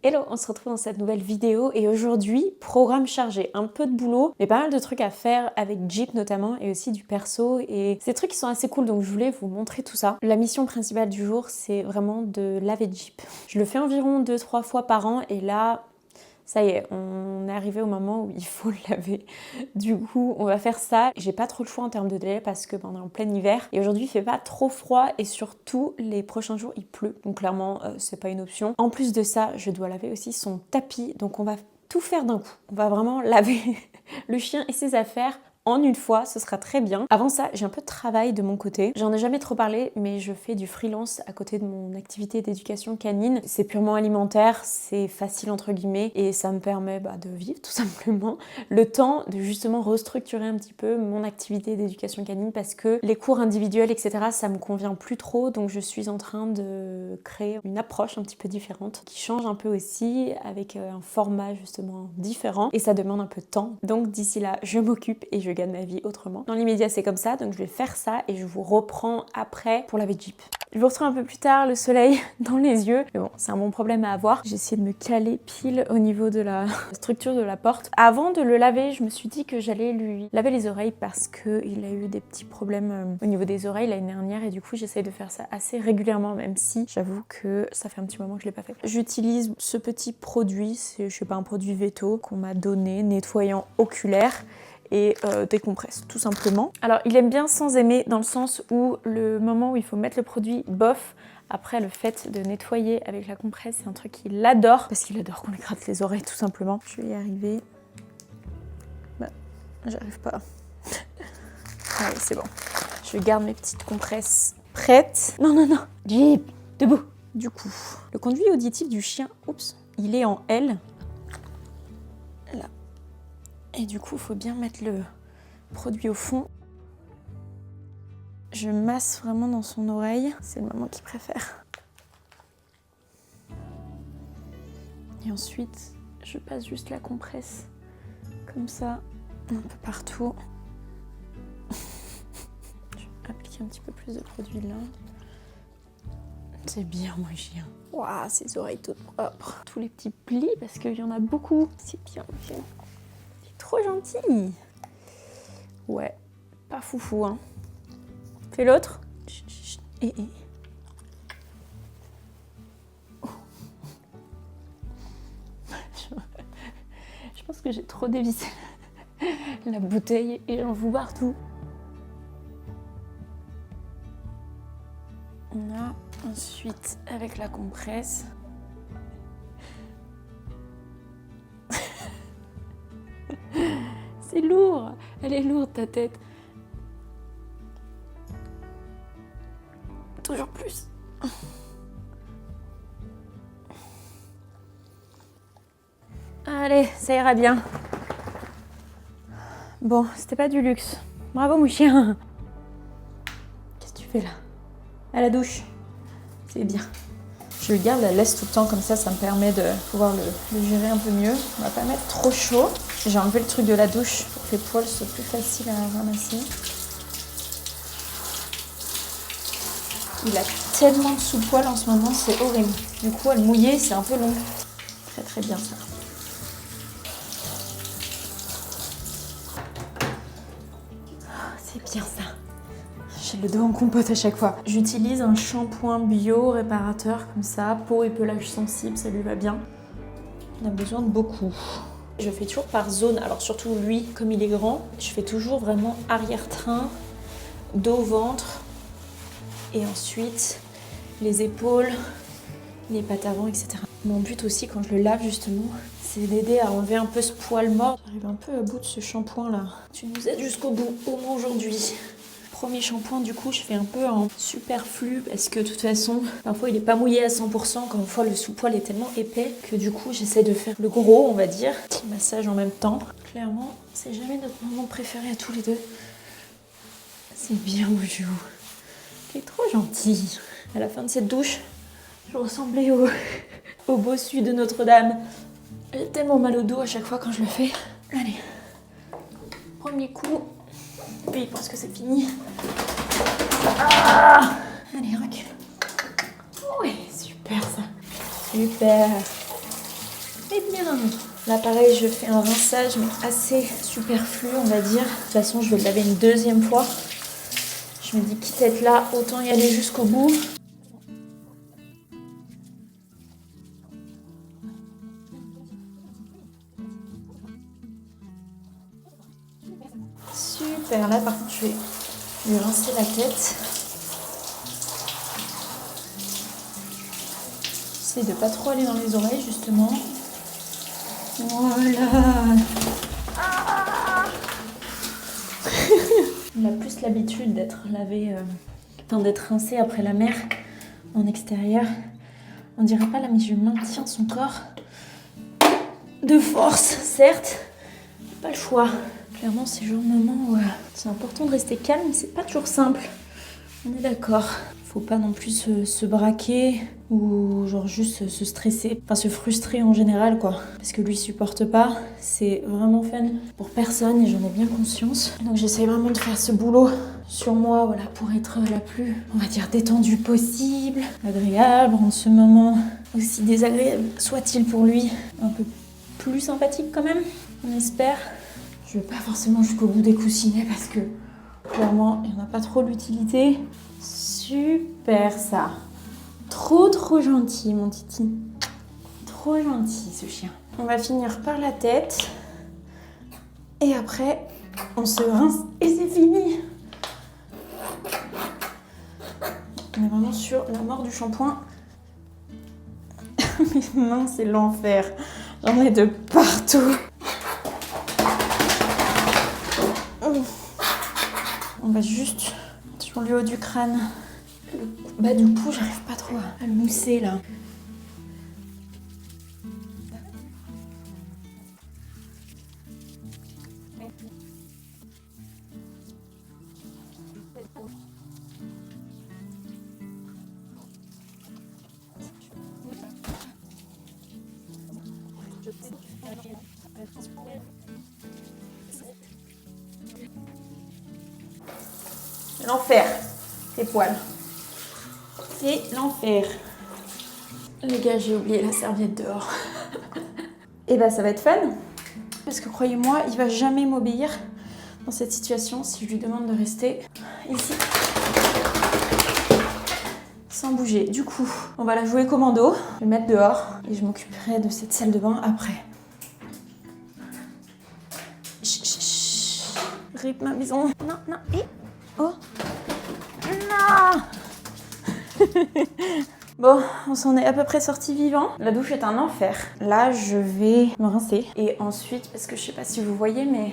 Hello, on se retrouve dans cette nouvelle vidéo et aujourd'hui, programme chargé, un peu de boulot, mais pas mal de trucs à faire avec Jeep notamment et aussi du perso et c'est des trucs qui sont assez cool donc je voulais vous montrer tout ça. La mission principale du jour, c'est vraiment de laver Jeep. Je le fais environ 2-3 fois par an et là, ça y est, on est arrivé au moment où il faut le laver. Du coup, on va faire ça. J'ai pas trop le choix en termes de délai parce que on est en plein hiver. Et aujourd'hui, il fait pas trop froid et surtout, les prochains jours, il pleut. Donc clairement, c'est pas une option. En plus de ça, je dois laver aussi son tapis. Donc on va tout faire d'un coup. On va vraiment laver le chien et ses affaires en une fois, ce sera très bien. Avant ça, j'ai un peu de travail de mon côté. J'en ai jamais trop parlé, mais je fais du freelance à côté de mon activité d'éducation canine. C'est purement alimentaire, c'est facile entre guillemets, et ça me permet de vivre tout simplement. Le temps de justement restructurer un petit peu mon activité d'éducation canine parce que les cours individuels, etc., ça me convient plus trop, donc je suis en train de créer une approche un petit peu différente qui change un peu aussi avec un format justement différent et ça demande un peu de temps. Donc d'ici là, je m'occupe et je gagne ma vie autrement. Dans l'immédiat, c'est comme ça, donc je vais faire ça et je vous reprends après pour laver Jeep. Je vous retrouve un peu plus tard, le soleil dans les yeux. Mais bon, c'est un bon problème à avoir. J'ai essayé de me caler pile au niveau de la structure de la porte. Avant de le laver, je me suis dit que j'allais lui laver les oreilles parce qu'il a eu des petits problèmes au niveau des oreilles l'année dernière et du coup, j'essaye de faire ça assez régulièrement, même si j'avoue que ça fait un petit moment que je l'ai pas fait. J'utilise ce petit produit, c'est, je sais pas, un produit Veto qu'on m'a donné, nettoyant oculaire et décompresse tout simplement. Alors il aime bien sans aimer dans le sens où le moment où il faut mettre le produit bof, après le fait de nettoyer avec la compresse c'est un truc qu'il adore parce qu'il adore qu'on lui gratte les oreilles tout simplement. Je vais y arriver. J'arrive pas. Allez c'est bon. Je garde mes petites compresses prêtes. Non. Jeep, debout. Du coup, le conduit auditif du chien, oups, il est en L. Là. Et du coup, il faut bien mettre le produit au fond. Je masse vraiment dans son oreille. C'est le moment qu'il préfère. Et ensuite, je passe juste la compresse. Comme ça, un peu partout. Je vais appliquer un petit peu plus de produit là. C'est bien mon chien. Waouh, ses oreilles toutes propres. Tous les petits plis parce qu'il y en a beaucoup. C'est bien mon chien. Trop gentil. Ouais, pas foufou, hein. Fais l'autre. Oh. Je pense que j'ai trop dévissé la bouteille et j'en fous partout. On a ensuite avec la compresse. C'est lourd, elle est lourde ta tête. Toujours plus. Allez, ça ira bien. Bon, c'était pas du luxe. Bravo mon chien. Qu'est-ce que tu fais là? À la douche. C'est bien. Je le garde, la laisse tout le temps comme ça me permet de pouvoir le gérer un peu mieux. On va pas mettre trop chaud. J'ai enlevé le truc de la douche pour que les poils soient plus faciles à ramasser. Il a tellement de sous-poils en ce moment, c'est horrible. Du coup, à le mouiller, c'est un peu long. Très bien ça. C'est bien ça. J'ai le dos en compote à chaque fois. J'utilise un shampoing bio réparateur comme ça, peau et pelage sensible, ça lui va bien. On a besoin de beaucoup. Je fais toujours par zone, alors surtout lui, comme il est grand, je fais toujours vraiment arrière-train, dos, ventre, et ensuite les épaules, les pattes avant, etc. Mon but aussi quand je le lave justement, c'est d'aider à enlever un peu ce poil mort. J'arrive un peu à bout de ce shampoing là. Tu nous aides jusqu'au bout, au moins aujourd'hui. Premier shampoing du coup je fais un peu en superflu parce que de toute façon parfois il est pas mouillé à 100% quand une fois le sous-poil est tellement épais que du coup j'essaie de faire le gros on va dire. Petit massage en même temps. Clairement c'est jamais notre moment préféré à tous les deux. C'est bien mon chou. Il est trop gentil. À la fin de cette douche je ressemblais au bossu de Notre-Dame. J'ai tellement mal au dos à chaque fois quand je le fais. Allez, premier coup. Lui, il pense que c'est fini. Ah, allez, recule. Oui, super ça. Super. très bien. Là pareil, je fais un rinçage mais assez superflu on va dire. De toute façon je vais le laver une deuxième fois. Je me dis quitte à être là, autant y aller jusqu'au bout. Super, là par contre je vais lui rincer la tête. J'essaie de pas trop aller dans les oreilles justement. Voilà. Il a plus l'habitude d'être lavé, d'être rincé après la mer en extérieur. On dirait pas là mais je maintiens son corps de force, certes, pas le choix. Clairement c'est le genre de moment où c'est important de rester calme, mais c'est pas toujours simple. On est d'accord. Faut pas non plus se braquer ou genre juste se stresser, enfin se frustrer en général quoi. Parce que lui supporte pas, c'est vraiment fun pour personne et j'en ai bien conscience. Donc j'essaie vraiment de faire ce boulot sur moi, voilà, pour être la plus, on va dire, détendue possible, agréable, rendre ce moment aussi désagréable soit-il pour lui, un peu plus sympathique quand même, on espère. Je vais pas forcément jusqu'au bout des coussinets parce que clairement il n'y en a pas trop l'utilité. Super ça. Trop gentil mon titi. Trop gentil ce chien. On va finir par la tête. Et après, on se rince et c'est fini. On est vraiment sur la mort du shampoing. Mes mains, c'est l'enfer. J'en ai de partout. On va juste sur le haut du crâne. Bah du coup, j'arrive pas trop à le mousser là. L'enfer, tes poils. C'est l'enfer. Les gars, j'ai oublié la serviette dehors. Et bah ça va être fun. Parce que croyez-moi, il va jamais m'obéir dans cette situation si je lui demande de rester ici. Sans bouger. Du coup, on va la jouer commando. Je vais le mettre dehors et je m'occuperai de cette salle de bain après. Chut, chut, chut. Rip ma maison. Non, et... Oh. Non. Bon, on s'en est à peu près sorti vivant. La douche est un enfer. Là, je vais me rincer. Et ensuite, parce que je sais pas si vous voyez, mais...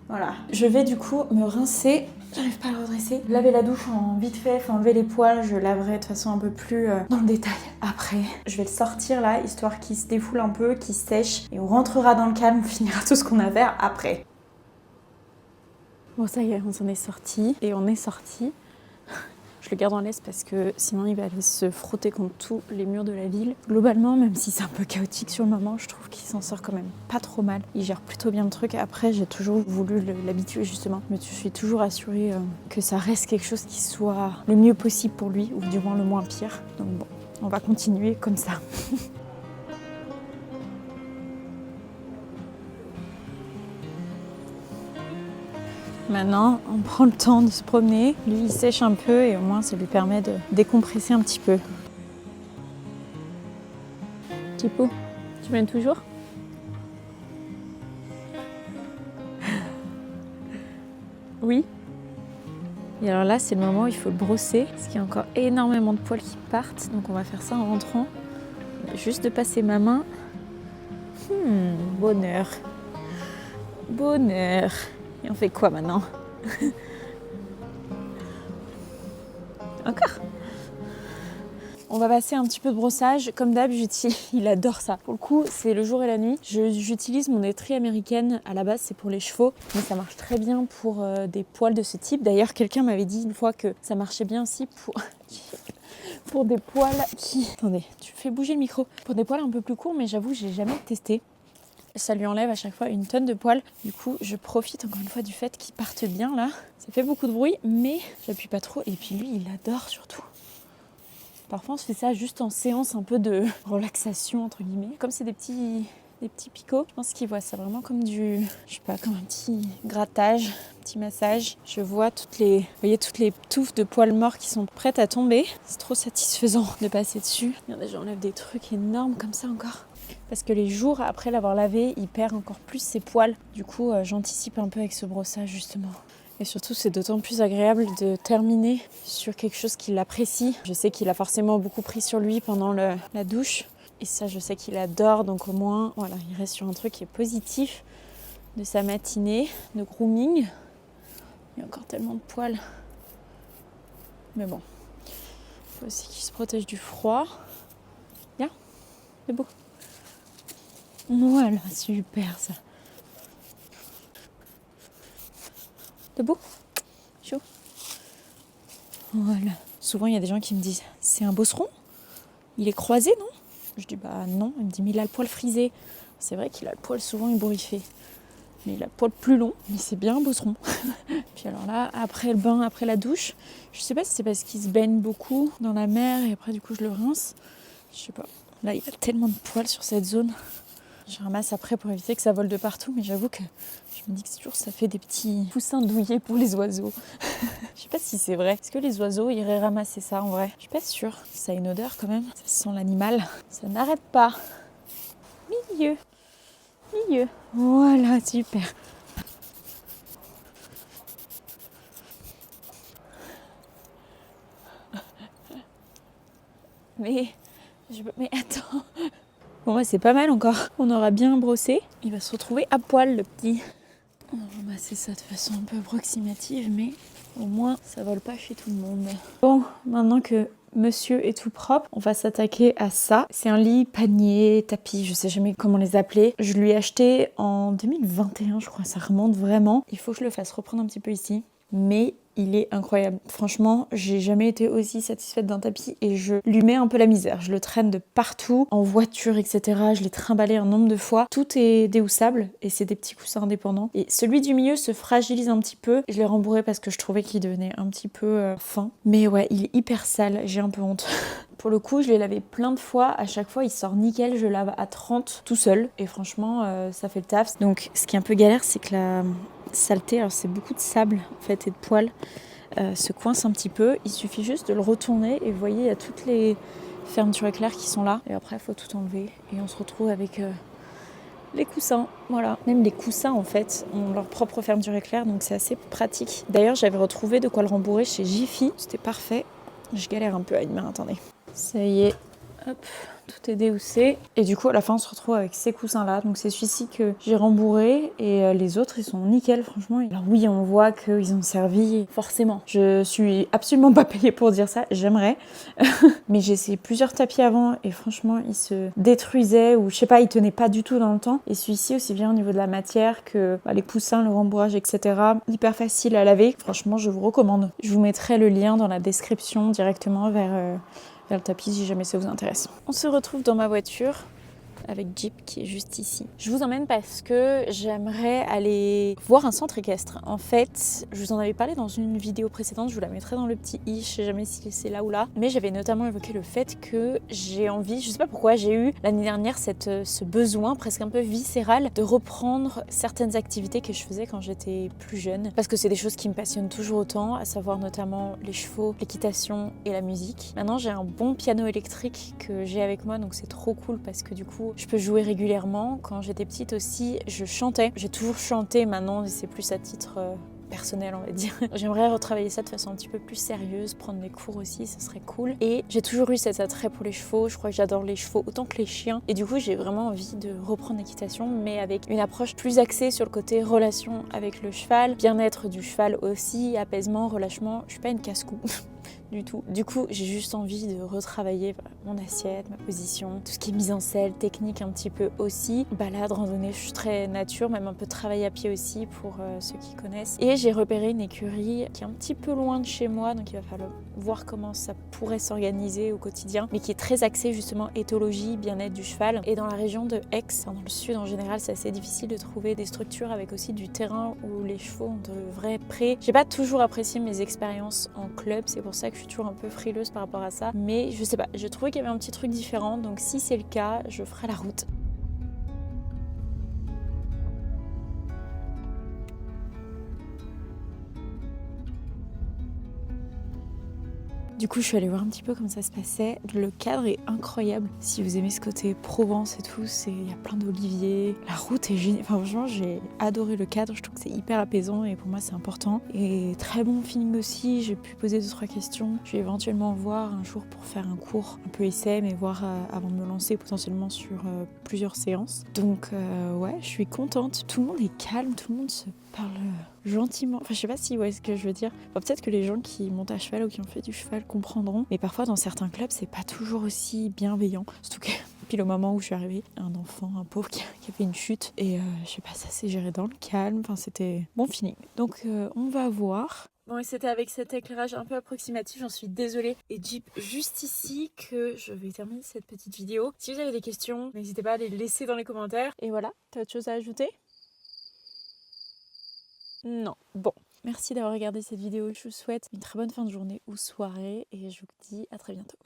Voilà. Je vais du coup me rincer. J'arrive pas à le redresser. Laver la douche en vite fait, enfin, enlever les poils. Je laverai de façon un peu plus dans le détail après. Je vais le sortir là, histoire qu'il se défoule un peu, qu'il sèche. Et on rentrera dans le calme, on finira tout ce qu'on a à faire après. Bon, ça y est, on s'en est sorti. Et on est sorti. Je le garde en laisse parce que sinon il va aller se frotter contre tous les murs de la ville. Globalement, même si c'est un peu chaotique sur le moment, je trouve qu'il s'en sort quand même pas trop mal. Il gère plutôt bien le truc. Après, j'ai toujours voulu l'habituer justement. Mais je suis toujours assurée que ça reste quelque chose qui soit le mieux possible pour lui, ou du moins le moins pire. Donc bon, on va continuer comme ça. Maintenant, on prend le temps de se promener. Lui, il sèche un peu et au moins, ça lui permet de décompresser un petit peu. Tipo, tu m'aimes toujours? Oui. Et alors là, c'est le moment où il faut le brosser, parce qu'il y a encore énormément de poils qui partent. Donc on va faire ça en rentrant. Juste de passer ma main. Bonheur. Bonheur. Et on fait quoi maintenant? Encore. On va passer un petit peu de brossage. Comme d'hab, il adore ça. Pour le coup, c'est le jour et la nuit. J'utilise mon étrie américaine. À la base, c'est pour les chevaux. Mais ça marche très bien pour des poils de ce type. D'ailleurs, quelqu'un m'avait dit une fois que ça marchait bien aussi pour des poils qui... Attendez, tu fais bouger le micro. Pour des poils un peu plus courts, mais j'avoue, j'ai jamais testé. Ça lui enlève à chaque fois une tonne de poils. Du coup, je profite encore une fois du fait qu'il parte bien là. Ça fait beaucoup de bruit, mais j'appuie pas trop. Et puis lui, il adore surtout. Parfois on se fait ça juste en séance un peu de relaxation entre guillemets. Comme c'est des petits picots, je pense qu'ils voient ça vraiment comme du, je sais pas, comme un petit grattage, un petit massage. Je vois vous voyez toutes les touffes de poils morts qui sont prêtes à tomber. C'est trop satisfaisant de passer dessus. Regardez, j'enlève des trucs énormes comme ça encore. Parce que les jours après l'avoir lavé, il perd encore plus ses poils. Du coup, j'anticipe un peu avec ce brossage justement. Et surtout, c'est d'autant plus agréable de terminer sur quelque chose qu'il apprécie. Je sais qu'il a forcément beaucoup pris sur lui pendant la douche. Et ça, je sais qu'il adore. Donc au moins, voilà, il reste sur un truc qui est positif de sa matinée de grooming. Il y a encore tellement de poils. Mais bon, il faut aussi qu'il se protège du froid. Bien, c'est beau. Voilà, super ça. Debout, chaud. Voilà. Souvent, il y a des gens qui me disent « C'est un bosseron ? Il est croisé, non ?» Je dis « Bah non. » Il me dit « Mais il a le poil frisé. » C'est vrai qu'il a le poil souvent ébouriffé. Mais il a le poil plus long. Mais c'est bien un bosseron. Puis alors là, après le bain, après la douche, je sais pas si c'est parce qu'il se baigne beaucoup dans la mer et après du coup je le rince. Je sais pas. Là, il y a tellement de poils sur cette zone. Je ramasse après pour éviter que ça vole de partout, mais j'avoue que je me dis que toujours ça fait des petits poussins douillés pour les oiseaux. Je sais pas si c'est vrai. Est-ce que les oiseaux iraient ramasser ça en vrai? Je suis pas sûre. Ça a une odeur quand même. Ça sent l'animal. Ça n'arrête pas. Milieu. Voilà, super. Mais attends. Bon, ouais, c'est pas mal encore. On aura bien brossé. Il va se retrouver à poil, le petit. On va ramasser ça de façon un peu approximative, mais au moins, ça vole pas chez tout le monde. Bon, maintenant que monsieur est tout propre, on va s'attaquer à ça. C'est un lit, panier, tapis, je sais jamais comment les appeler. Je lui ai acheté en 2021, je crois. Ça remonte vraiment. Il faut que je le fasse reprendre un petit peu ici. Mais il est incroyable. Franchement, j'ai jamais été aussi satisfaite d'un tapis et je lui mets un peu la misère. Je le traîne de partout, en voiture, etc. Je l'ai trimballé un nombre de fois. Tout est déhoussable et c'est des petits coussins indépendants. Et celui du milieu se fragilise un petit peu. Je l'ai rembourré parce que je trouvais qu'il devenait un petit peu fin. Mais ouais, il est hyper sale. J'ai un peu honte. Pour le coup, je l'ai lavé plein de fois. À chaque fois, il sort nickel. Je lave à 30 tout seul. Et franchement, ça fait le taf. Donc, ce qui est un peu galère, c'est que la saleté, alors c'est beaucoup de sable en fait et de poils, se coince un petit peu. Il suffit juste de le retourner et vous voyez, il y a toutes les fermetures éclairs qui sont là. Et après, il faut tout enlever. Et on se retrouve avec les coussins. Voilà. Même les coussins, en fait, ont leur propre fermeture éclair. Donc, c'est assez pratique. D'ailleurs, j'avais retrouvé de quoi le rembourrer chez Jiffy. C'était parfait. Je galère un peu à une main. Attendez. Ça y est. Hop, tout est déhoussé. Et du coup, à la fin, on se retrouve avec ces coussins-là. Donc, c'est celui-ci que j'ai rembourré. Et les autres, ils sont nickel, franchement. Alors oui, on voit qu'ils ont servi, forcément. Je suis absolument pas payée pour dire ça. J'aimerais. Mais j'ai essayé plusieurs tapis avant. Et franchement, ils se détruisaient. Ou je sais pas, ils tenaient pas du tout dans le temps. Et celui-ci, aussi bien au niveau de la matière que les coussins, le rembourrage, etc. Hyper facile à laver. Franchement, je vous recommande. Je vous mettrai le lien dans la description directement vers le tapis si jamais ça vous intéresse. On se retrouve dans ma voiture avec Jeep qui est juste ici. Je vous emmène parce que j'aimerais aller voir un centre équestre. En fait, je vous en avais parlé dans une vidéo précédente, je vous la mettrai dans le petit i, je sais jamais si c'est là ou là, mais j'avais notamment évoqué le fait que j'ai envie, je sais pas pourquoi, j'ai eu l'année dernière ce besoin presque un peu viscéral de reprendre certaines activités que je faisais quand j'étais plus jeune, parce que c'est des choses qui me passionnent toujours autant, à savoir notamment les chevaux, l'équitation et la musique. Maintenant, j'ai un bon piano électrique que j'ai avec moi, donc c'est trop cool parce que du coup, je peux jouer régulièrement. Quand j'étais petite aussi, je chantais. J'ai toujours chanté, maintenant c'est plus à titre personnel, on va dire. J'aimerais retravailler ça de façon un petit peu plus sérieuse, prendre des cours aussi, ça serait cool. Et j'ai toujours eu cet attrait pour les chevaux. Je crois que j'adore les chevaux autant que les chiens. Et du coup, j'ai vraiment envie de reprendre l'équitation, mais avec une approche plus axée sur le côté relation avec le cheval, bien-être du cheval aussi, apaisement, relâchement. Je suis pas une casse-cou. Du tout. Du coup, j'ai juste envie de retravailler mon assiette, ma position, tout ce qui est mise en selle, technique un petit peu aussi. Balade, randonnée, je suis très nature, même un peu de travail à pied aussi pour ceux qui connaissent. Et j'ai repéré une écurie qui est un petit peu loin de chez moi, donc il va falloir voir comment ça pourrait s'organiser au quotidien, mais qui est très axée justement éthologie, bien-être du cheval. Et dans la région de Aix, dans le sud en général, c'est assez difficile de trouver des structures avec aussi du terrain où les chevaux ont de vrais prés. J'ai pas toujours apprécié mes expériences en club, c'est pour ça que je suis toujours un peu frileuse par rapport à ça. Mais je sais pas, j'ai trouvé qu'il y avait un petit truc différent. Donc si c'est le cas, je ferai la route. Du coup, je suis allée voir un petit peu comment ça se passait. Le cadre est incroyable. Si vous aimez ce côté Provence et tout, il y a plein d'oliviers. La route est géniale. Enfin, franchement, j'ai adoré le cadre. Je trouve que c'est hyper apaisant et pour moi, c'est important. Et très bon feeling aussi. J'ai pu poser 2-3 questions. Je vais éventuellement voir un jour pour faire un cours un peu SM et voir avant de me lancer potentiellement sur plusieurs séances. Donc, ouais, je suis contente. Tout le monde est calme, tout le monde se parle gentiment. Enfin, je sais pas si vous voyez ce que je veux dire. Enfin, peut-être que les gens qui montent à cheval ou qui ont fait du cheval comprendront. Mais parfois, dans certains clubs, c'est pas toujours aussi bienveillant. Surtout que, pile au moment où je suis arrivée, un enfant, un pauvre qui a fait une chute. Et je sais pas, ça s'est géré dans le calme. Enfin, c'était bon feeling. Donc, on va voir. Bon, et c'était avec cet éclairage un peu approximatif, j'en suis désolée. Et Jeep, juste ici que je vais terminer cette petite vidéo. Si vous avez des questions, n'hésitez pas à les laisser dans les commentaires. Et voilà, t'as autre chose à ajouter ? Non. Bon, merci d'avoir regardé cette vidéo. Je vous souhaite une très bonne fin de journée ou soirée et je vous dis à très bientôt.